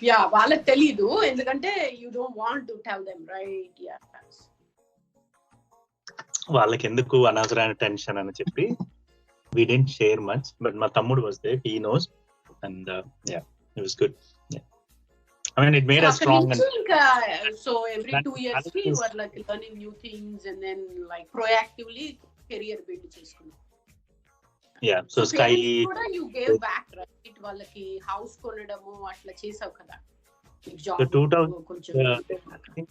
Yeah వాళ్ళకి తెలీదు, ఎందుకంటే you don't want to tell them, right? Yeah, వాళ్ళకి ఎందుకు అనవసరమైన టెన్షన్ అని చెప్పి we didn't share much, but my thammudu was there, he knows, and yeah, it was good. Yeah, I mean it made us strong. And so every 2 years you were like learning new things and then like proactively career build చేసుకున్నా. Yeah, so Sky కూడా you gave back, right? వాళ్ళకి house కొనడము అట్లా చేసావు కదా. So 2000, I think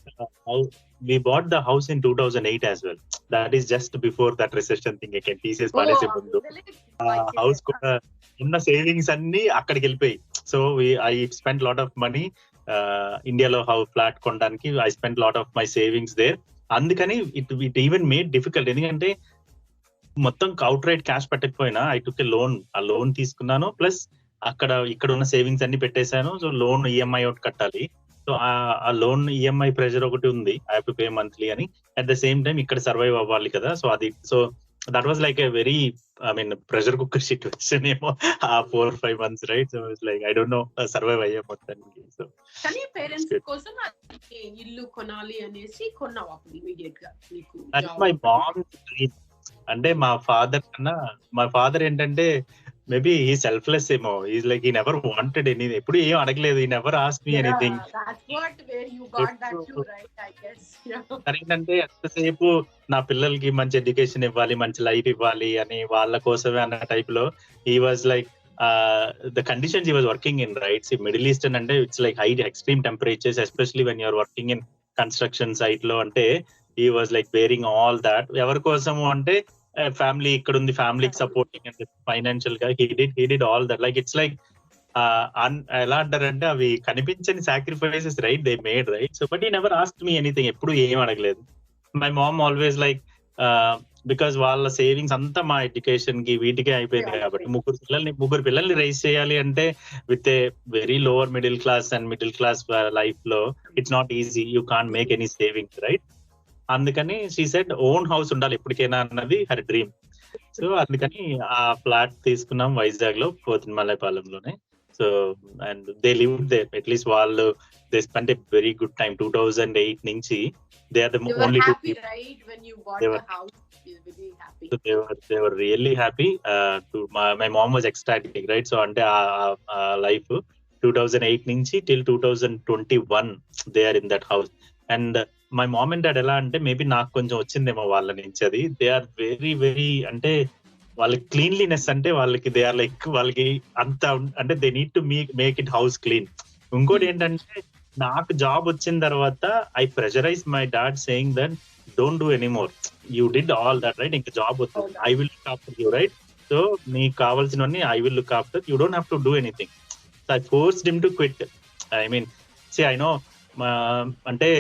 we bought the house in 2008 as well. That is just before that recession thing again. TCS పాడేసే ముందు house కూడా ఉన్న savings అన్ని అక్కడికి వెళ్ళిపోయి. So I spent lot of money ఇండియాలో హౌస్ ఫ్లాట్ కొనడానికి. I spent lot of my savings there. అందుకని it even made difficult, ఎందుకంటే మొత్తం అవుట్ రైట్ క్యాష్ పెట్టకపోయినా I took a loan. ఆ లోన్ తీసుకున్నాను, ప్లస్ ఇక్కడ ఉన్న సేవింగ్స్ అన్ని పెట్టేశాను. సో లోన్ ఈఎంఐ ఒకటి కట్టాలి. సో ఆ లోన్ ఈఎంఐ ప్రెషర్ ఒకటి ఉంది, I have to pay monthly అని. అట్ ద సేమ్ టైం ఇక్కడ సర్వైవ్ అవ్వాలి కదా. So that was like a very, I mean pressure cooker situation ఏమో ఆ 4-5 months, right? So it's like I don't no, survive అయ్యే మొత్తానికి. సో కానీ parents కోసం ఇల్లు కొనాలి అనేసి కొన్నావు అప్పుడు ఇమిడియట్ గా నీకు? That's my mom dream. అంటే మా ఫాదర్ ఏంటంటే మేబీ హీ సెల్ఫ్లెస్ ఏమో. Is like he never wanted anything, ఎప్పుడు ఏం అడగలేదు. He never asked me anything. ఏంటంటే ఎంతసేపు నా పిల్లలకి మంచి ఎడ్యుకేషన్ ఇవ్వాలి, మంచి లైఫ్ ఇవ్వాలి అని వాళ్ళ కోసమే అన్న టైప్ లో he was like the conditions he was working in, right? See, Middle Eastern అంటే it's like high extreme temperatures, especially when you are working in construction site లో. అంటే he was like bearing all that. ఎవరి కోసము అంటే family ఇక్కడ ఉంది, ఫ్యామిలీకి supporting and financial గా he did all that. Like it's like ఎలా అంటారంటే అవి కనిపించని sacrifices, right? They made, right? So but he never asked me anything. ఎప్పుడు ఏం అడగలేదు. My mom always like because వాళ్ళ సేవింగ్స్ అంతా మా ఎడ్యుకేషన్ కి వీటికే అయిపోయింది కాబట్టి, ముగ్గురు పిల్లల్ని రైజ్ చేయాలి అంటే with a very lower middle class and middle class life లో it's not easy. You can't make any savings, right? అందుకని షీ సెడ్ ఓన్ హౌస్ ఉండాలి ఎప్పటికైనా అన్నది హర్ డ్రీమ్. సో అందుకని ఆ ఫ్లాట్ తీసుకున్నాం వైజాగ్ లో, పోతిన్మలైపాలెంలోనే. So and they live there. At least వాళ్ళు they spend a very good time. 2008 నుంచి they are the only two people, right? When you bought the house, you were really happy. So they were really happy. My mom was ecstatic, right? So ante life 2008 నుంచి till 2021 they are in that house. And my mom and dad ఎలా అంటే maybe నాకు కొంచెం వచ్చిందేమో వాళ్ళ నుంచి అది. They are very very, అంటే వాళ్ళకి క్లీన్లీనెస్ అంటే వాళ్ళకి దే ఆర్ లైక్, వాళ్ళకి అంత అంటే they need to make it house clean. ఇంకోటి ఏంటంటే నాకు జాబ్ వచ్చిన తర్వాత I pressurise my dad saying that don't do anymore, you did all that, right? ఇంకా జాబ్ వస్తుంది, I will look after you, right? So నీకు కావాల్సినవన్నీ I will look after, you don't have to do anything. So I forced him to quit. I mean see I know, అంటే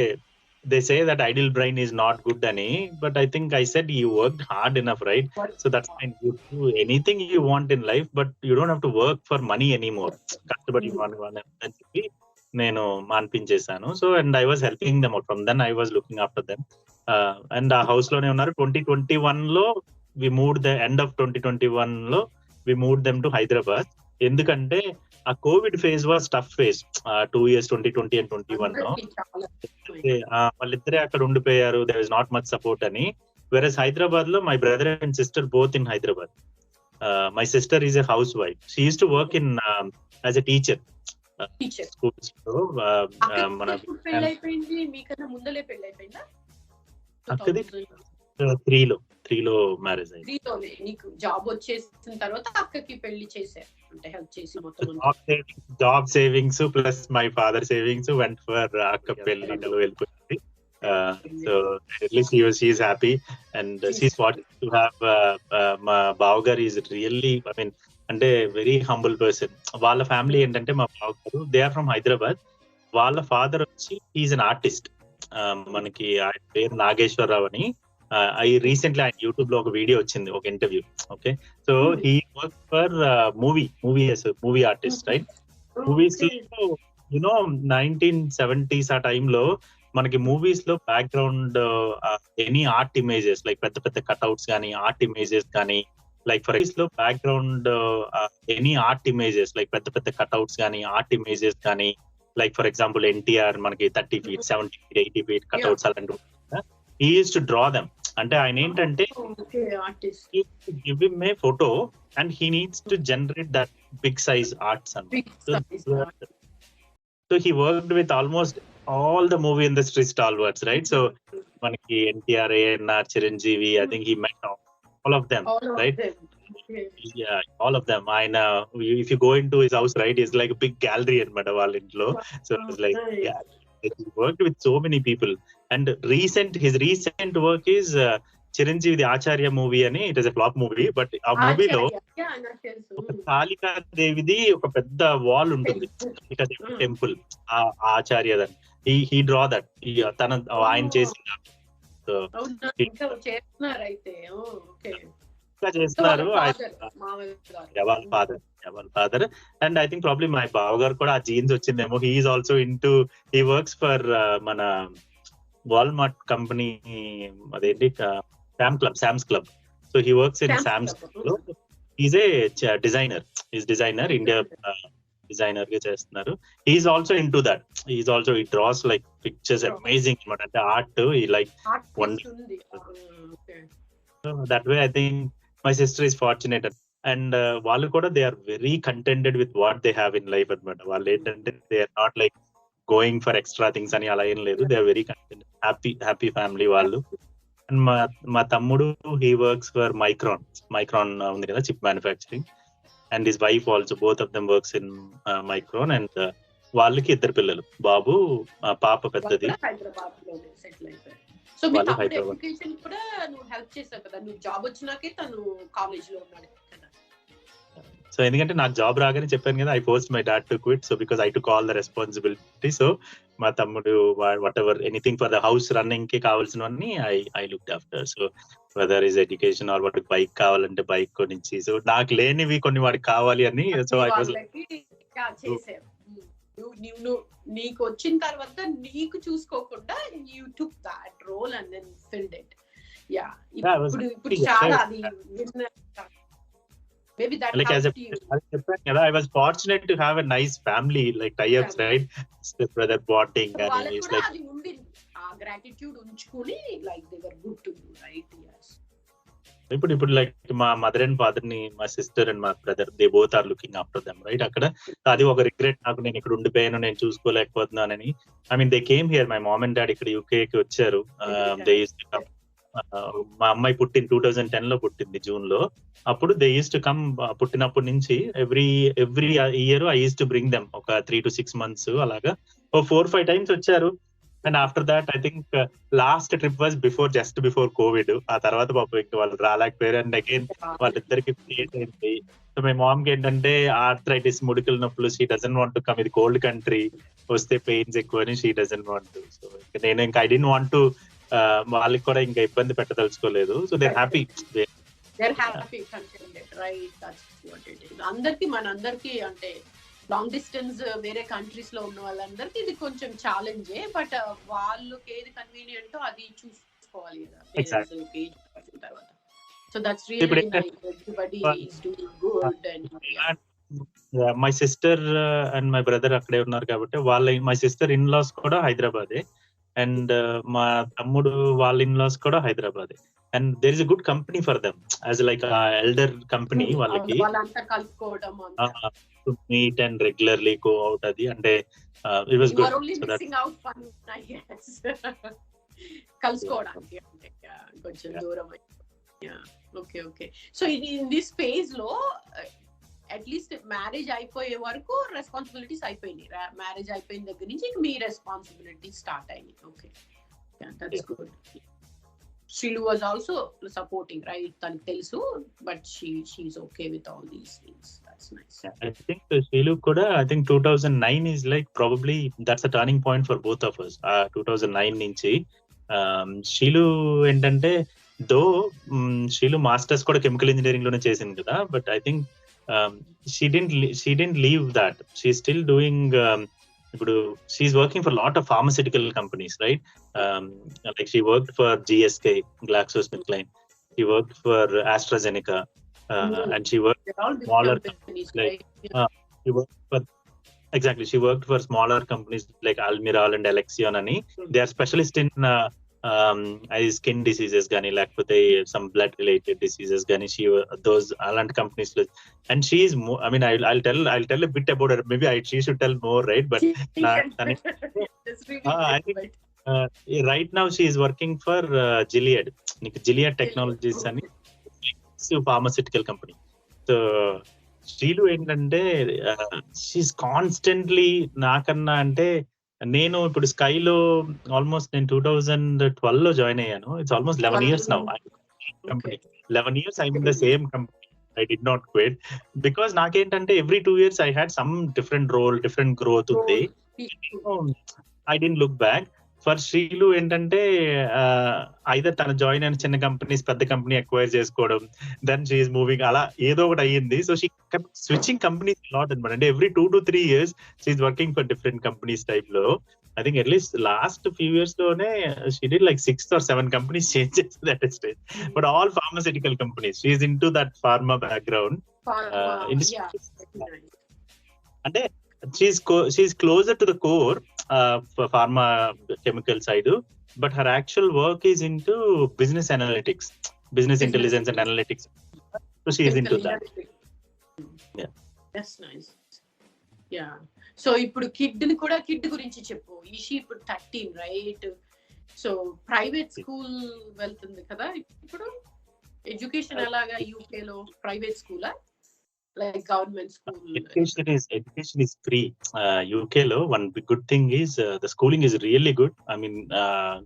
they say that idle brain is not good ani, but I think I said you worked hard enough, right? So that's fine, you do anything you want in life, but you don't have to work for money anymore. Customary one అని చెప్పి నేను మాన్పించేశాను. So and I was helping them out. From then I was looking after them. And ఆ house లోనే ఉన్నారు. 2021 లో we moved, the end of 2021 లో we moved them to Hyderabad. ఎందుకంటే ఆ Covid phase was tough phase, 2 years 2020 and 2021 లో వాళ్ళిద్దరే అక్కడ ఉండిపోయారు. There is not much support అని. వెరస్ హైదరాబాద్ లో my brother and sister both in Hyderabad. My sister is a house wife. She use to work in as a teacher schools లో. మన అక్కది 3 లో మ్యారేజ్ అయింది. నీకు జాబ్ వచ్చేసిన తర్వాత అక్కకి పెళ్లి చేశారు అంటే హెల్ప్ చేసి మొత్తం job savings plus my father savings went for అక్క పెళ్లిలో వెళ్ళిపోయింది. So at least she is happy and she is wanting to have. మా బావగారు ఈజ్ రియల్లీ, ఐ మీన్ అంటే వెరీ హంబుల్ పర్సన్. వాళ్ళ ఫ్యామిలీ ఏంటంటే మా బావగారు దే ఆర్ ఫ్రమ్ హైదరాబాద్. వాళ్ళ ఫాదర్ వచ్చి ఈజ్ అన్ ఆర్టిస్ట్. మనకి ఆయన పేరు నాగేశ్వరరావు అని. I recently on YouTube లో ఒక వీడియో వచ్చింది, ఒక interview. Okay, so he worked for movie as a movie artist, right? Movies లో you know 1970s ఆ టైంలో మనకి మూవీస్ లో background any art images like పెద్ద పెద్ద కట్అవుట్స్ కానీ ఆర్ట్ ఇమేజెస్ కానీ లైక్ ఫర్ లో background any art images like పెద్ద పెద్ద కట్అవుట్స్ కానీ ఆర్ట్ ఇమేజెస్ కానీ like for example NTR మనకి 30 feet 70 feet 80 feet cutouts అలాంటివి he used to draw them. అంటే ఆయన ఏంటంటే give him a photo and he needs to generate that big size arts and so he worked with almost all the movie industry stalwarts, right? So manaki NTR, ANR, Chiranjeevi, I think he met all of them, right? Yeah, all of them. If you go into his house, right, it's like a big gallery in Madawalintlo. So it's like he worked with so many people. And his recent work is Chiranjeevi the Acharya movie ani. It is a flop movie, but ఆ మూవీలో ఒక కాళికా దేవిది ఒక పెద్ద wall ఉంటుంది, కాళికా దేవి temple ఆచార్య దాన్ని he draw that తన ఆయన చేసిన చేస్తున్నారు వాళ్ళ father. And I think probably my బావ గారు కూడా ఆ జీన్స్ వచ్చిందేమో. He is also into he works for మన వాల్మార్ట్ కంపెనీ, అదేంటి Sam's club. So he works in Sam's club. Is a designer India designer గా చేస్తున్నారు. He's also into that. He's also he draws like pictures amazing అనమాట. అంటే art ఈ like that way I think my sister is fortunate. And వాళ్ళు కూడా they are very contented with what they have in life అనమాట. వాళ్ళు ఏంటంటే they are not like going for extra things అని అలా ఏం లేదు. They are very contented, happy family వాళ్ళు. అండ్ మా తమ్ముడు హీ వర్క్స్ ఫర్ మైక్రాన్ ఉంది కదా, chip manufacturing. And his wife also, both of them works in Micron. And వాళ్ళకి 2 పిల్లలు, బాబు పాప పెద్దది. సో మీ తమ్ముడు ఎడ్యుకేషన్ కూడా నువ్వు హెల్ప్ చేసావు కదా, నువ్వు జాబ్ వచ్చినాకే తను కాలేజ్ లో ఉన్నాడు కదా. సో ఎందుకంటే నాకు జాబ్ రాగానే చెప్పాను కదా, I forced my dad to quit. So because I took all the responsibility. So మా తమ్ముడు whatever anything for the house running కి కావాల్సినవన్నీ I looked after. So whether is education or వాడికి బైక్ కావాలంటే bike కొనిచ్చి, so నాకు లేనివి కొన్ని వాడికి కావాలి అని. సో ఐ వాజ్ నీకు వచ్చిన తర్వాత నీకు చూసుకోకుండా you took that role and then filled it. Yeah, ఇప్పుడు చాలా అది maybe that like as I was fortunate to have a nice family, like tie-ups, right? Step brother bonding, and it's like adi undi gratitude unchukoni, like they were good to you, right? Yes. ఇప్పుడు like మా mother and father ని, మా sister and మా brother, they both are looking after them, right? అక్కడ అది ఒక regret నాకు, నేను ఇక్కడ ఉండిపోయాను, నేను చూసుకోలేకపోతున్నానని. I mean they came here, my mom and dad ఇక్కడ యూకే కి వచ్చారు. They used to come. మా అమ్మాయి 2010 లో పుట్టింది, జూన్ లో. అప్పుడు దే యూజ్డ్ టు కమ్. పుట్టినప్పటి నుంచి every year I used to bring them ఒక 3 to 6 months అలాగా 4-5 times వచ్చారు. And after that I think last trip was just before Covid. ఆ తర్వాత పాపం ఇంకా వాళ్ళు రాలేకపోయారు. అండ్ అగైన్ వాళ్ళిద్దరికి క్రియేట్ అయింది. సో మై మామ్ కి ఏంటంటే ఆర్థరైటిస్, ముడికల నొప్పులు, she doesn't want to come. ఇది కోల్డ్ కంట్రీ, వస్తే పెయిన్స్ ఎక్కువ అని she doesn't want to. So నేను ఇంకా ఐ డోంట్ వాంట్ టు వాళ్ళకి కూడా ఇంకా ఇబ్బంది పెట్టదలుచుకోలేదు. సో దే హ్యాపీ, అందరికి మనందరికి అంటే లాంగ్ డిస్టెన్స్ వేరే కంట్రీస్ లో ఉన్న వాళ్ళందరికి ఇది కొంచెం ఛాలెంజే. బట్ వాళ్ళకి ఏది కన్వీనియంట్ అది చూసుకోవాలి కదా తర్వాత. So that's really nice. Everybody is doing good. And my sister and my brother అక్కడే ఉన్నారు కాబట్టి మై సిస్టర్ ఇన్ లాస్ కూడా హైదరాబాదే. అండ్ మా తమ్ముడు వాళ్ళ ఇన్ లాస్ కూడా హైదరాబాదే. And there is a good company for them as like elder company. వాళ్ళకి to meet and regularly go out. అది అంటే ఇట్ వాస్ గుడ్. కలుసుకోవడానికి అంటే కొంచెం దూరం. Okay okay. So in this phase లో అట్లీస్ట్ మ్యారేజ్ అయిపోయే వరకు రెస్పాన్సిబిలిటీస్ అయిపోయినాయి. మ్యారేజ్ అయిపోయిన దగ్గర నుంచి మీ రెస్పాన్సిబిలిటీ స్టార్ట్ అయినాయి. Okay, that's good. Shilu was also supporting, right? Taniki telusu, but she's okay with all these things. That's nice. I think Shilu kuda, I think 2009 is like probably that's a turning point for both of us. 2009 nunchi Shilu entante though Shilu masters kuda chemical engineering lone chesindi kada, but I think she didn't leave that. She's still doing ఇప్పుడు she's working for a lot of pharmaceutical companies, right? Like she worked for GSK, GlaxoSmithKline. She worked for AstraZeneca, and she worked for smaller companies like she worked for exactly. She worked for smaller companies like Almiral and Alexion అని. They are specialist in skin diseases గానీ లేకపోతే some blood related diseases గానీ those అలాంటి companies లో. And she is I mean I'll tell a bit about her. Maybe she should tell more, right? But I think right now she is working for Gilead. Gilead Technologies అని pharmaceutical company. So శ్రీలు ఏంటంటే she is constantly నాకన్నా అంటే నేను ఇప్పుడు స్కైలో almost నేను 2012 లో join అయ్యాను. It's almost 11 years now. Company 11 years I in the same company. I did not quit because నాకేంటంటే every 2 years I had some different role, different growth ఉంది. I didn't look back. For Shrilu ఏంటంటే either తన join అయిన చిన్న companies పెద్ద company acquire చేసుకోవడం, then she's moving, అలా ఏదో ఒకటి అయ్యింది. So she switching companies lot అనమాట. అంటే every 2 to 3 years she is working for different companies type లో. I think at least last few years లోనే she did like 6 or 7 companies change చేసింది at a stage. But all pharmaceutical companies. She is into that pharma background. అంటే she's closer to the core pharma chemical side, but her actual work is into business analytics, business intelligence and analytics. So she is into that. Yeah, that's nice. Yeah. So ఇప్పుడు kid గురించి చెప్పు. ఈషి ఇప్పుడు 13, right? So private school వెళ్తుంది కదా ఇప్పుడు. Education ఎలాగా UK లో? Private స్కూలా like government school? Education is free. UK lo one good thing is the schooling is really good. I mean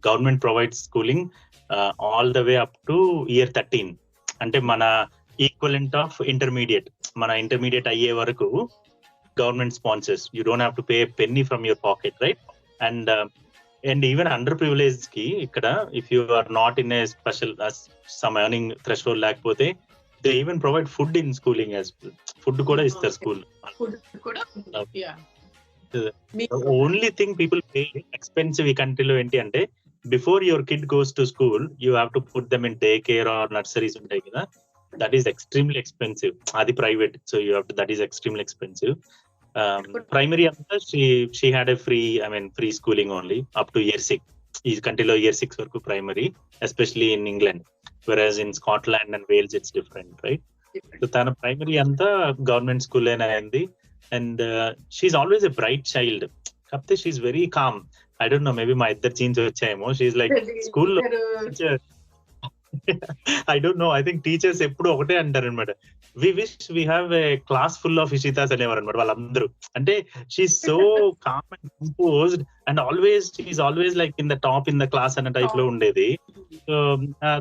government provides schooling all the way up to year 13. Ante mana equivalent of intermediate, mana intermediate ayye varaku government sponsors. You don't have to pay a penny from your pocket, right? And even underprivileged ki ikkada, if you are not in a special some earning threshold lakapothe, they even provide food in schooling as well. Food kuda is their school. Food kuda, yeah. The only thing people pay expensive ఈ కంట్రీలో ఏంటి అంటే, before your kid goes to school you have to put them in daycare or nurseries ఉంటాయి కదా, that is extremely expensive. అది private, so you have to, that is extremely expensive. Primary anta she had a free schooling only up to year 6. ఈ కంట్రీలో year 6 వరకు primary, especially in England. Whereas in Scotland and Wales it's different, right? So tana primary anta government school lena ayindi. And she's always a bright child. Kapte she's very calm. I don't know, maybe my idhar genes vachayemo. She's like school lo I don't know, I think teachers eppudu okate antaru anamata, we wish we have a class full of Ishitas అనేవారు అనమాట వాళ్ళందరూ. అంటే she's so calm and composed and she's always like in the top in the class అన్న type లో ఉండేది. So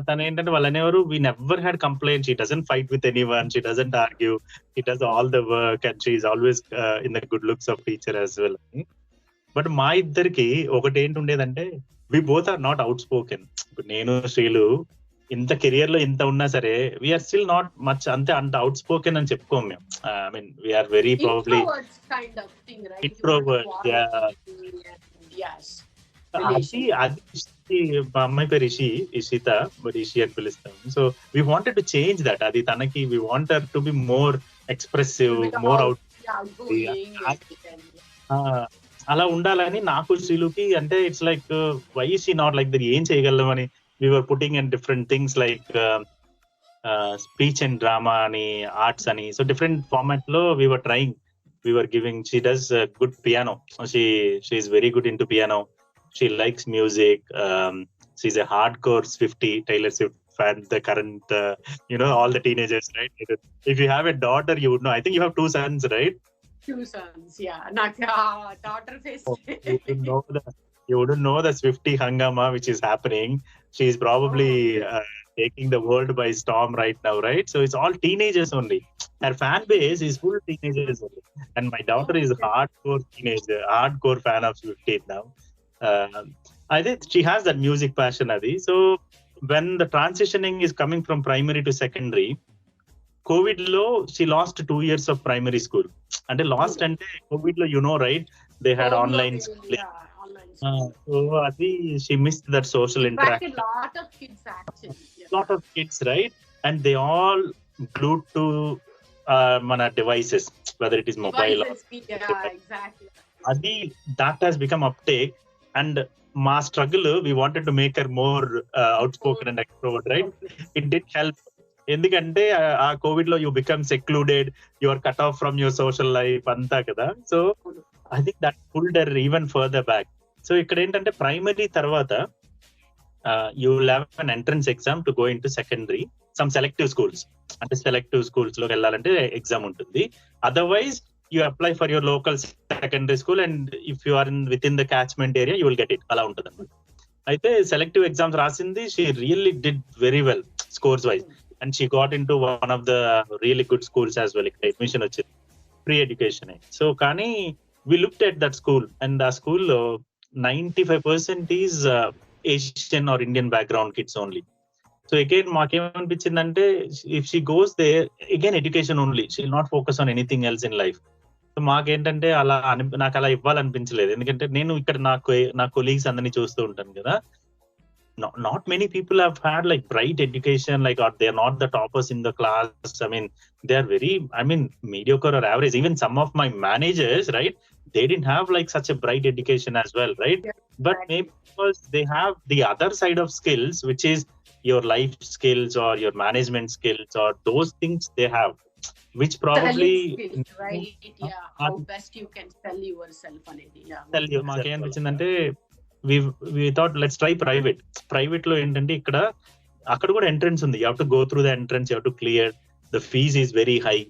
తను ఏంటంటే వాళ్ళు అనేవారు, we never had complaints, she doesn't fight with anyone, she doesn't argue, she does all the work and she is always in the good looks of teacher as well. But మా ఇద్దరికి ఒకటి ఏంటి ఉండేదంటే, we both are not outspoken. ఇప్పుడు నేను శ్రీలు ఇంత career లో ఇంత ఉన్నా సరే వీఆర్ స్టిల్ నాట్ మచ్ అంత అవుట్ స్పోకెన్ అని చెప్పుకోము మేము. I mean we are very probably introvert. అది మా అమ్మాయి పేరు ఇషిత, బట్ ఇషి అని పిలుస్తాం. So we wanted to change that. అది తనకి we want her to be more expressive, more out, అలా ఉండాలని నాకు శ్రీలుకి. అంటే it's like why is she not like that, ఏం చేయగలమని. We were putting in different things like speech and drama ani, arts ani, so different format lo we were trying. We were giving, she does good piano, she is very good into piano. She likes music. She's a hardcore Swiftie, Taylor Swift fan, the current all the teenagers, right? If you have a daughter you would know. I think you have 2 sons, right? 2 sons, yeah. Naka daughter face. You wouldn't know the Swiftie hangama which is happening. She's probably taking the world by storm right now, right? So it's all teenagers only. Her fan base is full teenagers only. And my daughter is hardcore teenager, hardcore fan of Swiftie now. I think she has that music passion, Adi. So when the transitioning is coming from primary to secondary, COVID lo she lost 2 years of primary school. And lost ante COVID lo right, they had online schooling. So adi she missed that social interaction. A lot of kids actually. Lot of kids, right? And they all glued to mana devices. whether it is mobile or exactly. Adi, that has become uptake, and మా struggle, we wanted to make her more outspoken and extrovert, right? It did help. ఎందుకంటే ఆ Covid లో you become secluded, you are cut off from your social life అంతా కదా. So I think that pulled her even further back. So ఇక్కడ ఏంటంటే primary తర్వాత you will have an entrance exam to go in to secondary, some selective schools, అంటే selective schools లోకి వెళ్ళాలంటే exam ఉంటుంది. Otherwise you apply for your local secondary school, and if you are within the catchment area, you will get it. అలా ఉంటుంది అన్నమాట. అయితే selective exams రాసింది, she really did very well scores wise, and she got in to one of the really good schools as well. ఇక్కడ admission వచ్చింది, free education. So కానీ we looked at that school, and ఆ స్కూల్లో 95% is Asian or Indian background kids only. So again మాకేమనిపించిందంటే, if she goes there again education only, she will not focus on anything else in life. So మాకేంటంటే నాకు అలా ఇవ్వాలనిపించలేదు, ఎందుకంటే నేను ఇక్కడ నా కొలీగ్స్ అందరినీ చూస్తూ ఉంటాను కదా. Not many people have had like bright education, like, or they are not the toppers in the class. I mean, they are very, mediocre or average. Even some of my managers, right, they didn't have like such a bright education as well, right? Yeah, but maybe because they have the other side of skills, which is your life skills or your management skills, or those things they have, which probably skills, right? Yeah, how best you can sell yourself అనేది. tell you మాకేమనిపించిందంటే, we thought let's try private లో ఏంటంటే అక్కడ కూడా entrance ఉంది. you have to go through the entrance, you have to clear. The fees is very high.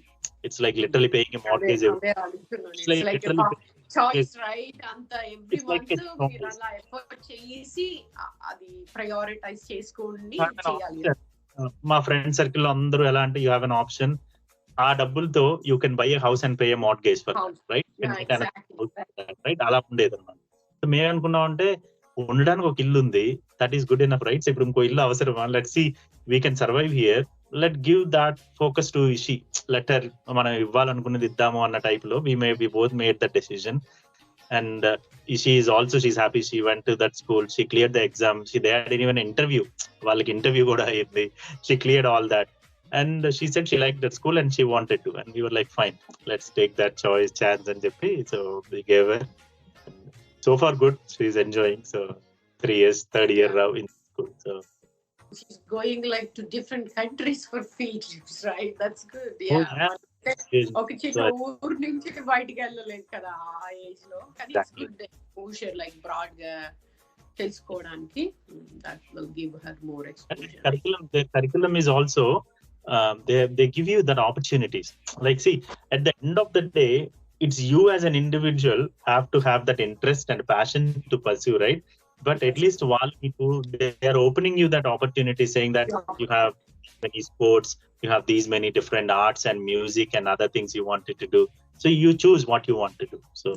It's like literally paying a mortgage. It's like a choice, right? Anta every month మీరు అలా effort చేసి అది prioritise చేసుకోండి చేయాలి. మా friend circle లో అందరూ ఎలా అంటే, యూ హ్యావ్ ఎన్ ఆప్షన్, ఆ డబ్బులతో you can buy a house and pay a mortgage for, right? అలా ఉండేది అన్నమాట. సో మేము అనుకున్నాం అంటే, ఉండడానికి ఒక ఇల్లు ఉంది, that is good enough, right? ఇప్పుడు ఇంకో ఇల్లు అవసరమా? Let see we can survive here, let give that focus to Ishi, later మనం ఇవ్వాలనుకున్నది ఇద్దాము అన్న టైప్ లో we both made that decision. And she's happy. She went to that school, she cleared the exam, they had even an interview, వాళ్ళకి interview కూడా అయింది. She cleared all that, and she said she liked that school and she wanted to, and we were like, fine, let's take that chance and చెప్పి, so we gave her. So far good, she's enjoying. So 3 years, third year now in school. So she's going like to different countries for field trips, right? That's good. Yeah. Okay, చిన్న ఊరు నుంచి బయటికి వెళ్ళలేదు కదా ఆ age లో, కానీ it's good exposure, like broad గా తెలుసుకోవడానికి. that will give her more exposure. The curriculum is also they give you that opportunities. Like, see, at the end of the day, it's you as an individual have to have that interest and passion to pursue, right? But at least while people, they are opening you that opportunity, saying that you have many sports, you have these many different arts and music and other things you wanted to do, so you choose what you want to do. So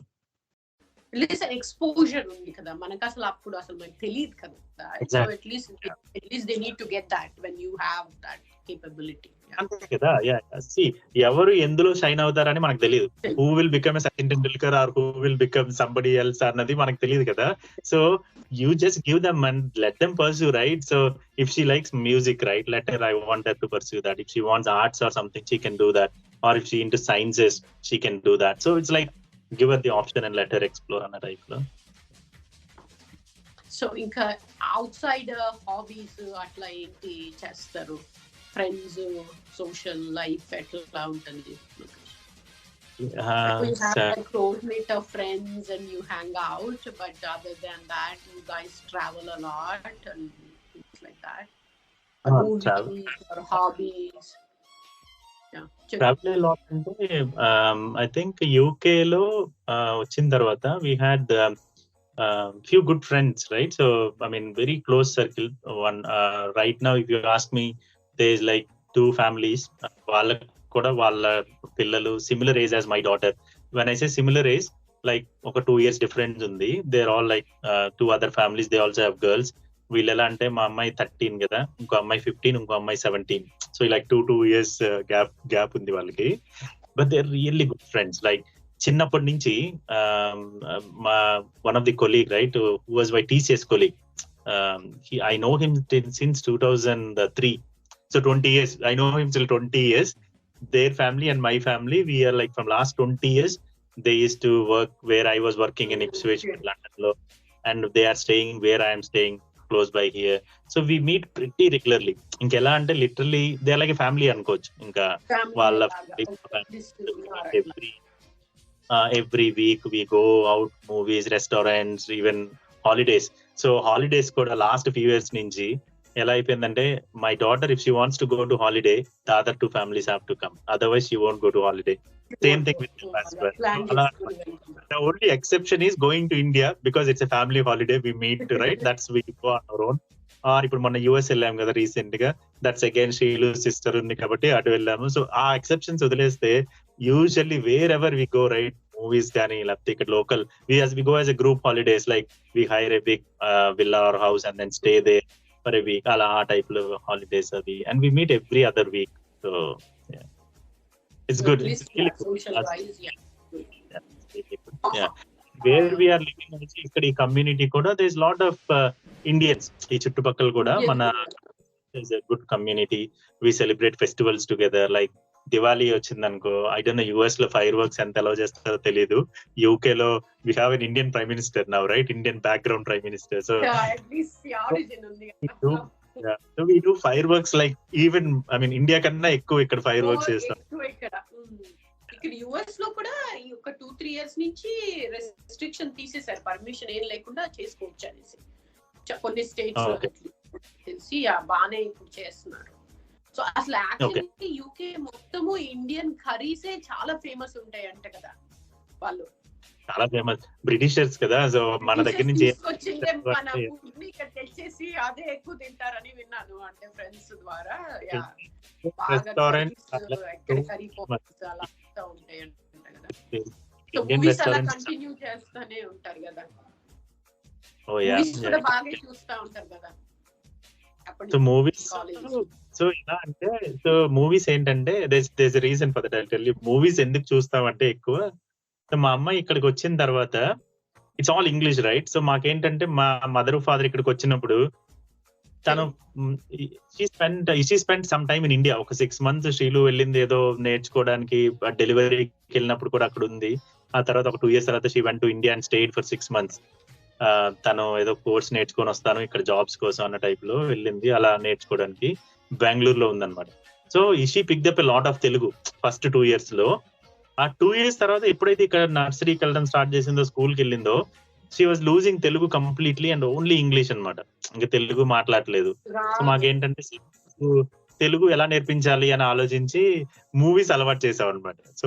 listen, exposure ఉంది కదా మనకు, అసలు అప్పుడు అసలు మనకు తెలియదు కదా. So at least they need to get that when you have that capability. అంతే కదా. See, ఎవరు ఎందులో షైన్ అవుతారని మనకు తెలియదు. Who will become a Sachin Tendulkar or who will become somebody else అన్నది మనకు తెలియదు కదా. So you just give them and let them pursue, right? So if she likes music, right, let her, I want her to pursue that. If she wants arts or something, she can do that. Or if she into sciences, she can do that. So it's like, give her the option and let her explore on a type లో. So ఇంకా outside hobbies అట్లా ఏంటి చేస్తారు? Friends, social life ఎట్లా ఉంటుంది? You have a close knit of friends and you hang out, but other than that, you guys travel a lot and things like that. Movies or hobbies. Travel a lot అంటే, I think UK లో వచ్చిన తర్వాత we had few good friends, right? So I mean, very close circle. One right now, if you ask me, there is like 2 families. వాళ్ళ పిల్లలు similar age as my daughter. When I say similar age, like ఒక 2 years difference ఉంది. They are all like 2 other families, they also have girls. వీళ్ళు ఎలా అంటే, మా అమ్మాయి 13 కదా, ఇంకో అమ్మాయి 15, ఇంకో అమ్మాయి 17. సో లైక్ 2 years గ్యాప్ ఉంది వాళ్ళకి. But they are really good friends. Like చిన్నప్పటి నుంచి మా one of the colleague, right, who was my TCS colleague, I know him since 2003. So 20 years, I know him till 20 years. their family and my family, we are like from last 20 years, they used to work where I was working in Ipswich, London, and they are staying where I am staying close by here. So we meet pretty regularly. ఇంకెలా అంటే literally they are like a family అనుకోవచ్చు. ఇంకా వాళ్ళ every week we go out, movies, restaurants, even holidays. So holidays కూడా last few years నుంచి ఎలా అయిపోయిందంటే, my daughter, if she wants to go to holiday, the other two families have to come, otherwise she won't go to holiday. Same thing with them as well. The only exception is going to India because it's a family holiday, we meet, right? That's we go on our own. Or ఇప్పుడు మొన్న US వెళ్ళాం కదా recent గా, that's again శ్రీలు sister ఉంది కాబట్టి అటు వెళ్ళాము. So ఆ ఎక్సెప్షన్స్ వదిలేస్తే usually wherever we go, right, movies కానీ లేకపోతే ఇక్కడ local we go as a group holidays, like we hire a big villa or house and then stay there for a week, అలా ఆ type లో holidays అవి, and we meet every other week. So it's good. Where we are living వచ్చి ఇక్కడ ఈ community కూడా there is lot of Indians ఈ చుట్టుపక్కల కూడా. మన good community, we celebrate festivals together. Like Diwali వచ్చిందనుకో, ఐ డోంట్ నో యుఎస్ లో ఫైర్ వర్క్స్ ఎంత అలౌ చేస్తారో తెలియదు, యూకే లో we have an Indian prime minister now, right, Indian background prime minister. So we do fireworks like even, I mean, India కన్నా ఎక్కువ ఇక్కడ fire works చేస్తాం. ఇక్కడ యుఎస్ లో కూడా ఈ ఒక 2-3 ఇయర్స్ నుంచి రెస్ట్రిక్షన్ తీసేసారు, పర్మిషన్ ఏం లేకుండా చేసుకోవచ్చు అనేసి కొన్ని స్టేట్స్ లో తెలిసి బానే ఇప్పుడు చేస్తున్నారు. సో అసలు యాక్చువల్లీ యూకే మొత్తము ఇండియన్ కర్రీసే చాలా ఫేమస్ ఉంటాయి అంట కదా, వాళ్ళు చాలా ఫేమస్, బ్రిటిషర్స్ కదా. సో మన దగ్గర నుంచి మన ఫుడ్ ని ఇక్కడ తెచ్చేసి అదే ఎక్కువ తింటారని విన్నాను, అంటే ఫ్రెండ్స్ ద్వారా. కంటిన్యూ చేస్తానే ఉంటారు కదా, కూడా బాగా చూస్తా ఉంటారు కదా. సో మూవీస్, సో ఎలా అంటే, సో మూవీస్ ఏంటంటే there reason for that. I tell you, movies ఎందుకు చూస్తామంటే ఎక్కువ, సో మా అమ్మాయి ఇక్కడికి వచ్చిన తర్వాత it's all English, right. So మాకేంటంటే మా మదర్ ఫాదర్ ఇక్కడికి వచ్చినప్పుడు తను she spend some time in India. ఒక 6 months శ్రీలు వెళ్ళింది ఏదో నేర్చుకోవడానికి, డెలివరీకి వెళ్ళినప్పుడు కూడా అక్కడ ఉంది. ఆ తర్వాత ఒక 2 years తర్వాత she went to India and stayed for 6 months. తను ఏదో కోర్స్ నేర్చుకొని వస్తాను ఇక్కడ జాబ్స్ కోసం అన్న టైప్ లో వెళ్ళింది, అలా నేర్చుకోవడానికి బెంగళూరులో ఉందన్నమాట. So she picked up a lot of Telugu first 2 years లో. ఆ 2 years తర్వాత ఎప్పుడైతే ఇక్కడ నర్సరీకి వెళ్ళడం స్టార్ట్ చేసిందో, స్కూల్కి వెళ్ళిందో, she was losing Telugu completely and only English అనమాట. ఇంకా తెలుగు మాట్లాడలేదు. సో మాకేంటంటే తెలుగు ఎలా నేర్పించాలి అని ఆలోచించి మూవీస్ అలవాటు చేసాం అనమాట. సో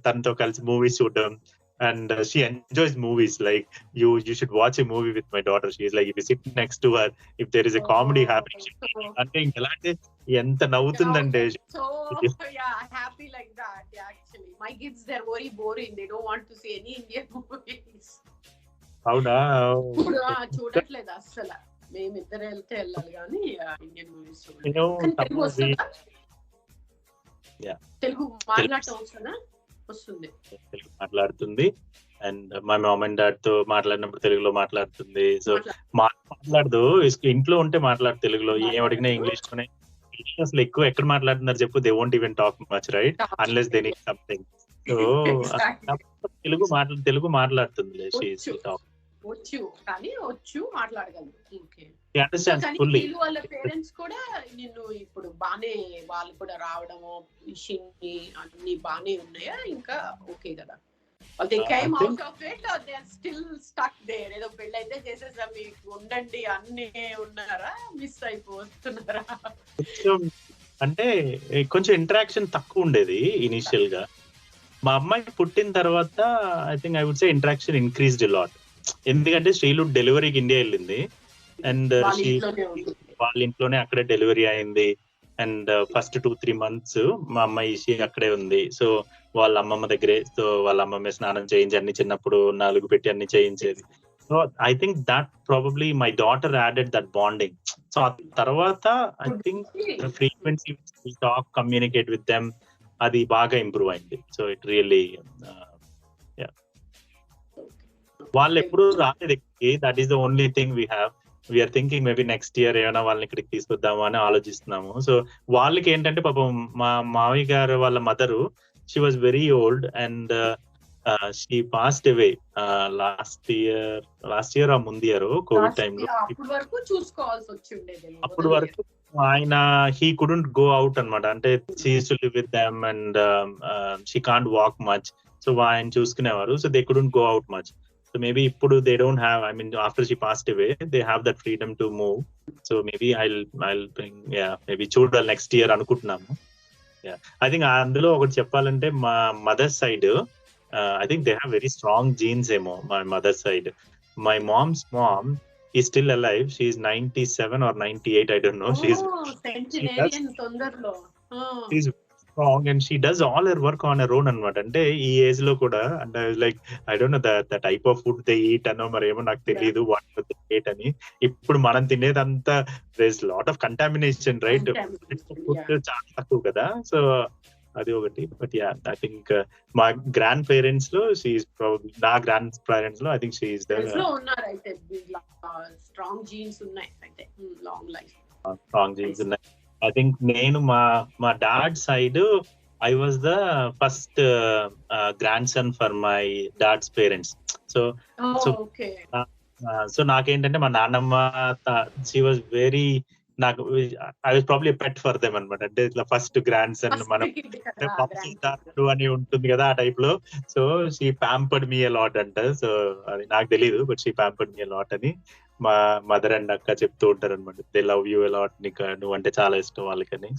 తనతో కలిసి మూవీస్ చూడడం, and she enjoys movies. Like you should watch a movie with my daughter. She is like, if you sit next to her, if there is a comedy happening, అంటే ఇంకెలాంటి ఎంత నవ్వుతుందంటే. So happy like that. Actually my kids, they're very boring, they don't want to see any Indian movies. అవునా, చూడట్లేదు అస్సలు. మేమిద్దరు వెళ్తే వెళ్ళాలి కానీ Indian movies Telugu మాట్లాడటం వస్తుందా? వస్తుంది, తెలుగు మాట్లాడుతుంది. అండ్ మా మామ్ అండ్ డాడ్ తో మాట్లాడినప్పుడు తెలుగులో మాట్లాడుతుంది. సో మాట్లాడదు, ఇంట్లో ఉంటే మాట్లాడు తెలుగులో, ఏం అడిగినా ఇంగ్లీష్ లోనే. అసలు ఎక్కువ ఎక్కడ మాట్లాడుతున్నారు చెప్పు, they won't even talk much, right, unless they need something. So Telugu మాట్లాడుతుంది. వచ్చు కానీ మాట్లాడగలరు. వాళ్ళ పేరెంట్స్ కూడా నిన్ను ఇప్పుడు బానే, వాళ్ళు కూడా రావడము అన్ని బానే ఉన్నాయా ఇంకా? ఓకే కదా, వాళ్ళు they came out of it or they are still stuck there? ఏదో పెళ్లి అయితే చేసేసా మీకు ఉండండి అన్ని ఉన్నారా, మిస్ అయిపోతున్నారా? అంటే కొంచెం ఇంటరాక్షన్ తక్కువ ఉండేది ఇనిషియల్ గా. మా అమ్మాయి పుట్టిన తర్వాత I think I would say interaction increased a lot. ఎందుకంటే శ్రీలు డెలివరీకి ఇండియా వెళ్ళింది అండ్ వాళ్ళ ఇంట్లోనే అక్కడే డెలివరీ అయింది. అండ్ ఫస్ట్ 2-3 months మా అమ్మాయి అక్కడే ఉంది. సో వాళ్ళ అమ్మమ్మ దగ్గరే, సో వాళ్ళ అమ్మమ్మ స్నానం చేయించి అన్ని చిన్నప్పుడు 4 పెట్టి అన్ని చేయించేది. So I think that probably my daughter added that bonding. So ఆ తర్వాత I think frequency talk, communicate with them, అది బాగా ఇంప్రూవ్ అయింది. సో ఇట్ రియల్లీ, వాళ్ళు ఎప్పుడు రాలేదు, that is the only thing we have. We are thinking maybe next year ఏమైనా వాళ్ళని ఇక్కడికి తీసుకొద్దాము అని ఆలోచిస్తున్నాము. సో వాళ్ళకి ఏంటంటే పాపం మా మావయ్య గారు వాళ్ళ mother, she was very old and she passed away last year ఆ ముందు ఇయర్ కోవిడ్ టైంలో. అప్పుడు వరకు చూసుకోవాల్సి వచ్చి ఉండేది. అప్పుడు వరకు ఆయన హీ కుడెంట్ గో అవుట్ అనమాట. అంటే she used to live with them and she can't walk much. So ఆయన చూసుకునేవారు. So they couldn't go out much. So maybe ఇప్పుడు they don't have, I mean after she passed away they have that freedom to move. So maybe I'll bring, maybe చూడాలి next year అనుకుంటున్నాము. I think అందులో ఒకటి చెప్పాలంటే మా mother side I think they have very strong genes ఏమో. my mother side, my mom's mom is still alive. She is 97 or 98, I don't know. She's తొందరలో she's strong and she does all her work on her own అనమాట. అంటే ఈ age లో కూడా అంటే like I don't know the type of food they eat అనో మరేమో నాకు తెలియదు వాట్ దే ఈట్ అని. ఇప్పుడు మనం తినేదంతా there lot of contamination, right? Food చాలా తక్కువ కదా. సో అది ఒకటి. బట్ యా ఐ థింక్ మా గ్రాండ్ పేరెంట్స్ లో నా గ్రాండ్ పేరెంట్స్ లో I think she is there. Strong genes ఉన్నాయి అయితే, లాంగ్ లైఫ్ స్ట్రాంగ్ జీన్స్ ఉన్నాయి. I think నేను మా dad side I was the first grandson for my dad's parents. So నాకేంటంటే మా నాన్నమ్మ she was very, నాకు I was probably a pet for them అనమాట. అంటే ఇట్లా ఫస్ట్ గ్రాండ్ సన్ మనం అని ఉంటుంది కదా ఆ టైప్ లో. So she pampered me a lot అంట. సో అది నాకు తెలీదు, but she pampered me a lot అని మా మదర్ అండ్ అక్క చెప్తూ ఉంటారు అనమాట. They love you a lot, నీకు నువ్వు అంటే చాలా ఇష్టం వాళ్ళకని.